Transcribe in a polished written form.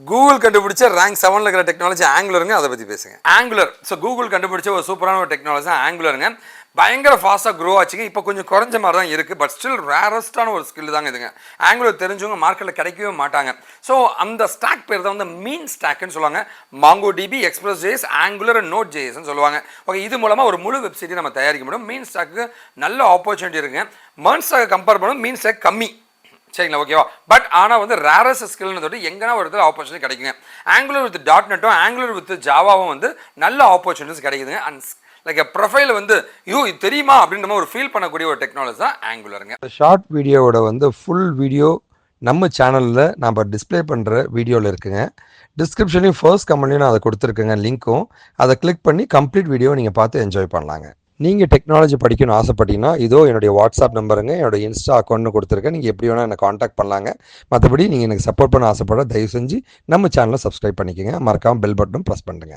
Google கண்டுபிடிச்ச rank 7ல இருக்கிற technology ஆங்குலருங்க. அதை பற்றி பேசுங்க. ஆங்குலர் ஸோ கூகுள் கண்டுபிடிச்ச ஒரு சூப்பரான ஒரு டெக்னாலஜி தான் ஆங்குலருங்க. பயங்கர ஃபாஸ்ட்டாக க்ரோ ஆச்சுங்க. இப்போ கொஞ்சம் குறைஞ்ச மாதிரி தான் இருக்குது. பட் ஸ்டில் ரேரஸ்டான ஒரு ஸ்கில் தாங்க இதுங்க. ஆங்குலர் தெரிஞ்சவங்க மார்க்கெட்டில் கிடைக்கவே மாட்டாங்க. ஸோ அந்த ஸ்டாக் பேர் தான் வந்து மீன் ஸ்டாக்னு சொல்லுவாங்க. Mongo DB, Express JS, Angular and Node ஜேஸ்ன்னு சொல்லுவாங்க. ஓகே, இது மூலமாக ஒரு முழு வெப்சைட்டை நம்ம தயாரிக்க முடியும். மீன் ஸ்டாக்கு நல்ல ஆப்பர்ச்சுனிட்டி இருக்குங்க. மர்ன் ஸ்டாக்கை கம்பேர் பண்ணும் மீன் ஸ்டாக் கம்மி, சரிங்களா? ஓகேவா? பட் ஆனால் வந்து ரேரஸ்ட் ஸ்கில்னு தொட்டு எங்கன்னா ஒரு இடத்துல ஆப்பர்ச்சுனிட்டி கிடைக்குங்க. ஆங்குலர் வித் .NETும் ஆங்குலர் வித் ஜாவாவும் வந்து நல்ல ஆப்பர்ச்சுனிட்டிஸ் கிடைக்குதுங்க. அண்ட் லைக் ப்ரொஃபைல் வந்து இது தெரியுமா அப்படின்ற மாதிரி ஒரு ஃபீல் பண்ணக்கூடிய ஒரு டெக்னாலஜி தான் ஆங்குலருங்க. ஷார்ட் வீடியோவோட வந்து ஃபுல் வீடியோ நம்ம சேனலில் நம்ம டிஸ்பிளே பண்ணுற வீடியோவில் இருக்குங்க. டிஸ்கிரிப்ஷன்லையும் ஃபர்ஸ்ட் கமெண்ட்லையும் நான் அதை கொடுத்துருக்கேங்க லிங்க்கும். அதை கிளிக் பண்ணி கம்ப்ளீட் வீடியோ நீங்கள் பார்த்து என்ஜாய் பண்ணலாங்க. நீங்கள் டெக்னாலஜி படிக்கணும்னு ஆசைப்பட்டீங்கன்னா இதோ என்னுடைய வாட்ஸ்அப் நம்பருங்க, என்னோடய இன்ஸ்டா அக்கௌண்ட்னு கொடுத்துருக்கேன். நீங்கள் எப்படி வேணால் என்னை காண்டாக்ட் பண்ணலாங்க. மற்றபடி நீங்கள் எனக்கு சப்போர்ட் பண்ண ஆசைப்பட தயவு செஞ்சு நம்ம சேனலை சப்ஸ்கிரைப் பண்ணிக்கோங்க. மறக்காமல் பெல் பட்டனும் ப்ரெஸ் பண்ணுங்க.